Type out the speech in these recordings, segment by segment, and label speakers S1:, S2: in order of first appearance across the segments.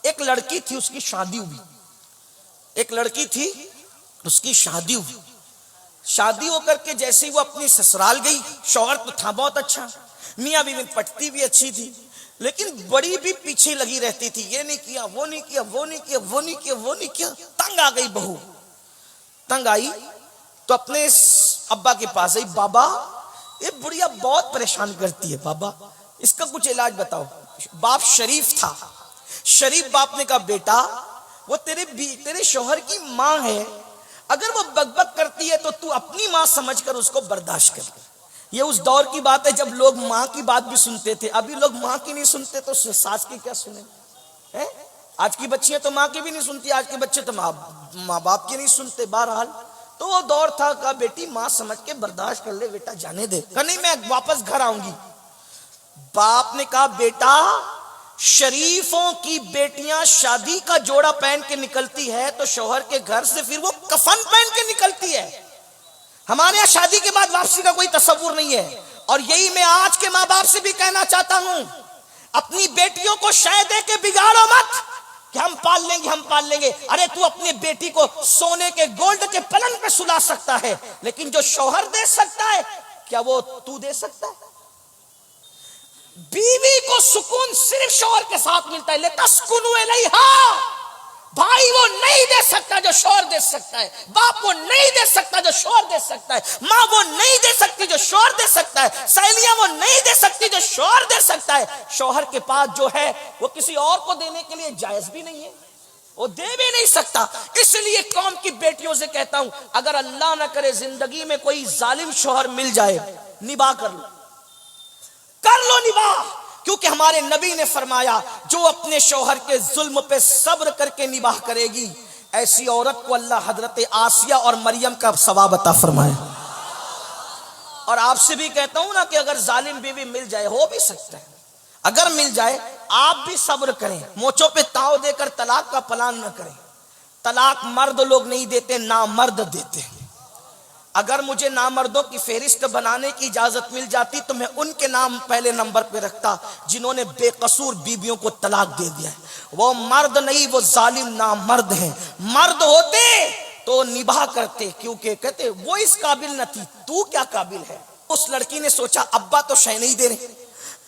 S1: ایک لڑکی تھی، اس کی شادی ہوئی، ایک لڑکی تھی اس کی شادی ہوئی، شادی ہو کر کے جیسے ہی وہ اپنی سسرال گئی، شوہر تو تھا بہت اچھا، میاں بیوی پٹتی بھی اچھی تھی، لیکن بڑی بھی پیچھے لگی رہتی تھی، یہ نہیں کیا، وہ نہیں کیا، وہ نہیں کیا، وہ نہیں کیا، وہ نہیں کیا۔ تنگ آ گئی بہو، تنگ آئی تو اپنے ابا کے پاس آئی، بابا یہ بڑھیا بہت پریشان کرتی ہے، بابا اس کا کچھ علاج بتاؤ۔ باپ شریف تھا، شریف باپ نے کہا بیٹا وہ تیرے شوہر کی ماں ہے، اگر وہ بک بک کرتی ہے تو تو اپنی ماں سمجھ کر اس کو برداشت کر۔ یہ اس دور کی بات ہے جب لوگ ماں کی بات بھی سنتے تھے، ابھی لوگ ماں کی نہیں سنتے تو ساس کی کیا سنیں؟ آج کی بچیاں تو ماں کی بھی نہیں سنتی، آج کے بچے تو ماں باپ کی نہیں سنتے۔ بہرحال تو وہ دور تھا، کہا بیٹی ماں سمجھ کے برداشت کر لے بیٹا، جانے دے، کہا نہیں میں واپس گھر آؤں گی۔ باپ نے کہا بیٹا شریفوں کی بیٹیاں شادی کا جوڑا پہن کے نکلتی ہے تو شوہر کے گھر سے پھر وہ کفن پہن کے نکلتی ہے، ہمارے یہاں شادی کے بعد واپسی کا کوئی تصور نہیں ہے۔ اور یہی میں آج کے ماں باپ سے بھی کہنا چاہتا ہوں، اپنی بیٹیوں کو شے دے کے بگاڑو مت کہ ہم پال لیں گے، ہم پال لیں گے۔ ارے تو اپنی بیٹی کو سونے کے گولڈ کے پلنگ پہ سلا سکتا ہے، لیکن جو شوہر دے سکتا ہے کیا وہ تو دے سکتا ہے؟ بیوی کو سکون صرف شوہر کے ساتھ ملتا ہے، لِتَسْكُنُوا إِلَيْهَا۔ بھائی وہ نہیں دے سکتا جو شوہر دے سکتا ہے، باپ وہ نہیں دے سکتا جو شوہر دے سکتا ہے، ماں وہ نہیں دے سکتی جو شوہر دے سکتا ہے، سہیلیاں وہ نہیں دے سکتی جو شوہر دے سکتا ہے۔ شوہر کے پاس جو ہے وہ کسی اور کو دینے کے لیے جائز بھی نہیں ہے، وہ دے بھی نہیں سکتا۔ اس لیے قوم کی بیٹیوں سے کہتا ہوں، اگر اللہ نہ کرے زندگی میں کوئی ظالم شوہر مل جائے، نباہ کر لو، کر لو نباہ، کیونکہ ہمارے نبی نے فرمایا جو اپنے شوہر کے ظلم پہ صبر کر کے نباہ کرے گی، ایسی عورت کو اللہ حضرت آسیہ اور مریم کا ثواب عطا فرمائے۔ اور آپ سے بھی کہتا ہوں نا کہ اگر ظالم بیوی مل جائے، ہو بھی سکتا ہے، اگر مل جائے آپ بھی صبر کریں، موچوں پہ تاؤ دے کر طلاق کا پلان نہ کریں۔ طلاق مرد لوگ نہیں دیتے، نامرد دیتے ہیں۔ اگر مجھے نامردوں کی فہرست بنانے کی اجازت مل جاتی تو میں ان کے نام پہلے نمبر پہ رکھتا جنہوں نے بے قصور بیویوں کو طلاق دے دیا ہے۔ وہ مرد نہیں، وہ ظالم نامرد ہیں۔ مرد ہوتے تو نباہ کرتے، کیونکہ کہتے وہ اس قابل نہ تھی، تو کیا قابل ہے۔ اس لڑکی نے سوچا ابا تو شے نہیں دے رہے،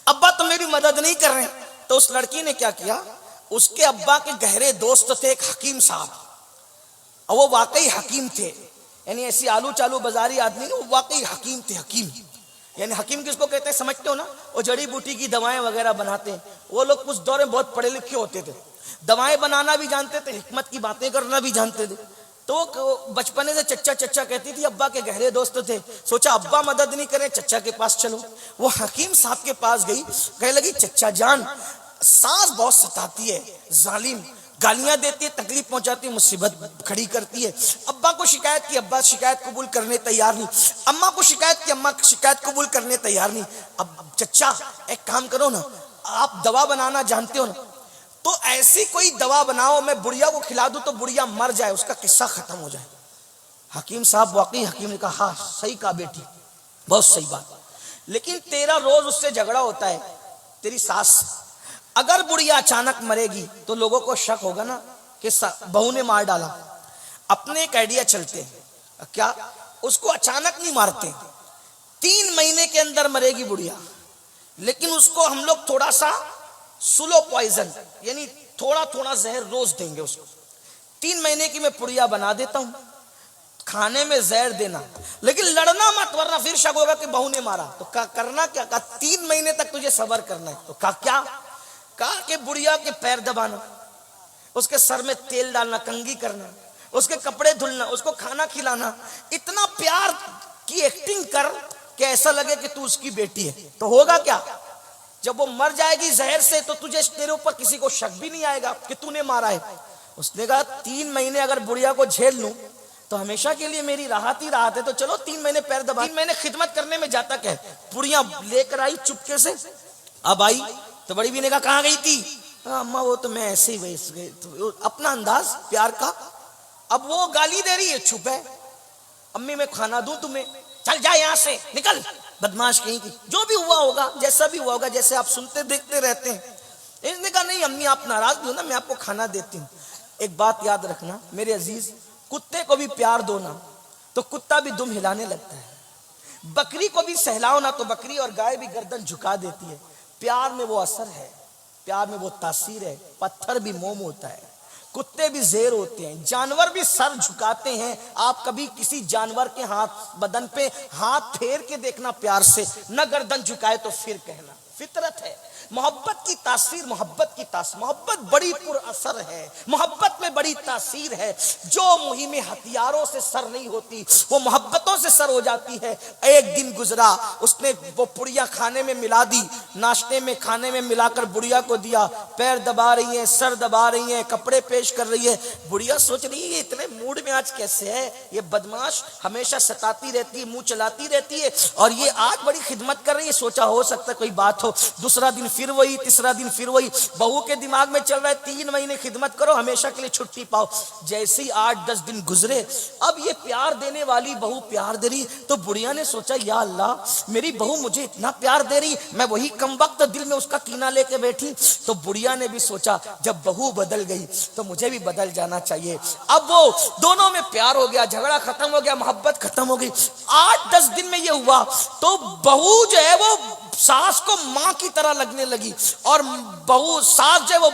S1: ابا تو میری مدد نہیں کر رہے، تو اس لڑکی نے کیا کیا، اس کے ابا کے گہرے دوست تھے ایک حکیم صاحب، اور وہ واقعی حکیم تھے، یعنی ایسی آلو چالو بازاری آدمی نہیں، وہ واقعی حکیم تھے۔ حکیم یعنی حکیم کس کو کہتے ہیں سمجھتے ہو نا، وہ جڑی بوٹی کی دوائیں وغیرہ بناتے ہیں۔ وہ لوگ اس دور میں بہت پڑھے لکھے ہوتے تھے، دوائیں بنانا بھی جانتے تھے، حکمت کی باتیں کرنا بھی جانتے تھے۔ تو بچپنے سے چچا چچا کہتی تھی، ابا کے گہرے دوست تھے، سوچا ابا مدد نہیں کرے چچا کے پاس چلو۔ وہ حکیم صاحب کے پاس گئی، کہنے لگی چچا جان ساس بہت ستاتی ہے، ظالم، گالیاں دیتی ہے، تکلیف پہنچاتی ہے، مصیبت کھڑی کرتی ہے۔ ابا کو شکایت کی، ابا شکایت قبول کرنے تیار نہیں۔ اماں کو شکایت کی، اماں شکایت قبول کرنے تیار نہیں۔ اب چچا ایک کام کرو نا، آپ دوا بنانا جانتے ہو نا، تو ایسی کوئی دوا بناؤ میں بڑھیا کو کھلا دوں تو بڑھیا مر جائے، اس کا قصہ ختم ہو جائے۔ حکیم صاحب واقعی حکیم نے کہا ہاں صحیح کہا بیٹی، بہت صحیح بات، لیکن تیرا روز اس سے جھگڑا ہوتا ہے، تیری ساس، اگر بڑھیا اچانک مرے گی تو لوگوں کو شک ہوگا نا کہ بہو نے مار ڈالا۔ اپنے ایک آئیڈیا چلتے ہیں، کیا اس کو اچانک نہیں مارتے، 3 مہینے کے اندر مرے گی بڑھیا، لیکن اس کو ہم لوگ تھوڑا سا سلو پوائزن یعنی تھوڑا تھوڑا زہر روز دیں گے اس کو۔ 3 مہینے کی میں پڑیا بنا دیتا ہوں، کھانے میں زہر دینا، لیکن لڑنا مت ورنہ پھر شک ہوگا کہ بہو نے مارا۔ تو کرنا کیا، کہا 3 مہینے تک تجھے صبر کرنا ہے۔ تو کہا کیا، کہا کہ بڑھیا کے پیر دبانا، اس کے سر میں تیل ڈالنا، کنگھی کرنا، اس کے کپڑے دھلنا، اس کو کھانا کھلانا، اتنا پیار کی ایکٹنگ کر کہ ایسا لگے کہ تو اس کی بیٹی ہے۔ تو ہوگا کیا، جب وہ مر جائے گی زہر سے تو تجھے تیرے اوپر کسی کو شک بھی نہیں آئے گا کہ تو نے مارا ہے۔ اس نے کہا 3 مہینے اگر بڑھیا کو جھیل لوں تو ہمیشہ کے لیے میری راحت ہی راحت ہے، تو چلو 3 مہینے پیر دبا۔ 3 مہینے خدمت کرنے میں جاتا کیا ہے، پڑیاں لے کر آئی چپکے سے، اب آئی تو بڑی بھی نے کہا کہاں گئی تھی، اماں وہ تو میں ایسے ہی ویس گئی، اپنا انداز پیار کا۔ اب وہ گالی دے رہی ہے، چھپ ہے، امی میں کھانا دوں تمہیں، چل جا یہاں سے نکل، بدماش کہیں کی۔ جو بھی ہوا ہوگا، جیسا بھی ہوا ہوگا، جیسے آپ سنتے دیکھتے رہتے ہیں۔ اس نے کہا نہیں امی آپ ناراض بھی ہو نا، میں آپ کو کھانا دیتی ہوں۔ ایک بات یاد رکھنا میرے عزیز، کتے کو بھی پیار دو نا تو کتا بھی دم ہلانے لگتا ہے، بکری کو بھی سہلاؤ نا تو بکری اور گائے بھی گردن جھکا دیتی ہے۔ پیار میں وہ اثر ہے، پیار میں وہ تاثیر ہے۔ پتھر بھی موم ہوتا ہے، کتے بھی زیر ہوتے ہیں، جانور بھی سر جھکاتے ہیں۔ آپ کبھی کسی جانور کے ہاتھ بدن پہ ہاتھ پھیر کے دیکھنا پیار سے، نہ گردن جھکائے تو پھر کہنا، فطرت ہے۔ محبت کی تاثیر، محبت بڑی پر اثر ہے، محبت میں بڑی تاثیر ہے۔ جو مہم ہتھیاروں سے سر نہیں ہوتی وہ محبتوں سے سر ہو جاتی ہے۔ ایک دن گزرا، اس نے وہ پڑیا کھانے میں ملا دی، ناشتے میں کھانے میں ملا کر بڑیا کو دیا، پیر دبا رہی ہیں، سر دبا رہی ہیں، کپڑے پیش کر رہی ہے۔ بڑیا سوچ رہی ہے یہ اتنے موڈ میں آج کیسے ہے، یہ بدماش ہمیشہ ستاتی رہتی ہے، منہ چلاتی رہتی ہے، اور یہ آج بڑی خدمت کر رہی ہے۔ سوچا ہو سکتا ہے کوئی بات ہو۔ دوسرا دن پھر وہی، تیسرا دن پھر وہی۔ بہو کے دماغ میں چل رہا ہے 3 مہینے خدمت کرو، ہمیشہ کے لیے چھٹی پاؤ۔ جیسے ہی 8-10 دن گزرے، اب یہ پیار دینے والی بہو پیار دے رہی، تو بڑھیا نے سوچا یا اللہ میری بہو مجھے اتنا پیار دے رہی، میں وہی کم وقت دل میں اس کا کینہ لے کے بیٹھی۔ تو بڑھیا نے بھی سوچا جب بہو بدل گئی تو مجھے بھی بدل جانا چاہیے۔ اب وہ دونوں میں پیار ہو گیا، جھگڑا ختم ہو گیا، محبت ختم ہو گئی۔ 8-10 دن میں یہ ہوا تو بہو جو ہے وہ ساس کو ماں کی طرح لگنے لگی، اور بہو ساس جو ہے وہ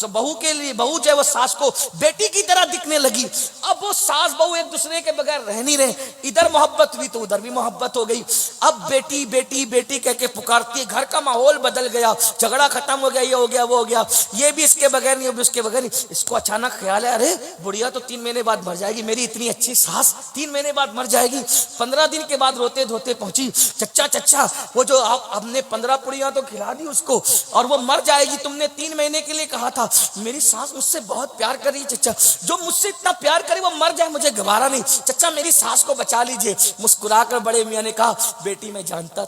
S1: بہو کے لیے بہو جو ہے وہ ساس کو بیٹی کی طرح دکھنے لگی۔ اب وہ ساس بہو ایک دوسرے کے بغیر رہ نہیں رہے، ادھر محبت ہوئی تو ادھر بھی محبت ہو گئی۔ اب بیٹی بیٹی بیٹی کہہ کے پکارتی ہے، گھر کا ماحول بدل گیا، جھگڑا ختم ہو گیا، یہ ہو گیا وہ ہو گیا، یہ بھی اس کے بغیر نہیں، وہ بھی اس کے بغیر نہیں۔ اس کو اچانک خیال ہے ارے بڑھیا تو 3 مہینے بعد مر جائے گی، میری اتنی اچھی ساس 3 مہینے بعد مر جائے گی۔ 15 دن کے بعد روتے دھوتے پہنچی، چچا وہ جو ہم نے 15 پڑیاں تو کھلا دی اس کو اور وہ مر جائے گی، تم نے 3 مہینے کے لیے کہا تھا۔ میری ساس مجھ سے بہت پیار کر رہی ہے چچا، جو مجھ سے اتنا پیار کرے وہ مر جائے مجھے گوارا نہیں، چچا میری ساس کو بچا لیجئے۔ مسکرا کر بڑے میاں نے کہا بیٹی میں جانتا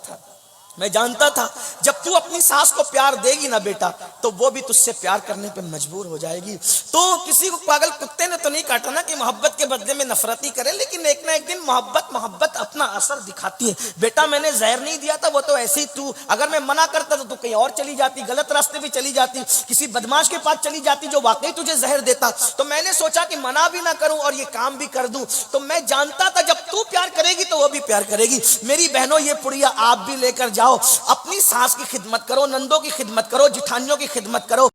S1: تھا جب تو اپنی ساس کو پیار دے گی نا بیٹا تو وہ بھی تجھ سے پیار کرنے پہ مجبور ہو جائے گی۔ تو کسی کو پاگل کتے نے تو نہیں کاٹا نا کہ محبت کے بدلے میں نفرت ہی کرے، لیکن ایک نہ ایک دن محبت اپنا اثر دکھاتی ہے۔ بیٹا میں نے زہر نہیں دیا تھا، وہ تو ایسے ہی تو اگر میں منع کرتا تو کہیں اور چلی جاتی، غلط راستے بھی چلی جاتی، کسی بدماش کے پاس چلی جاتی جو واقعی تجھے زہر دیتا۔ تو میں نے سوچا کہ منع بھی نہ کروں اور یہ کام بھی کر دوں۔ تو میں جانتا تھا جب تو پیار کرے گی تو وہ بھی پیار کرے گی۔ میری بہنوں یہ پڑیا آپ بھی لے کر جاؤ، اپنی ساس کی خدمت کرو، نندوں کی خدمت کرو، جٹھانیوں کی خدمت کرو۔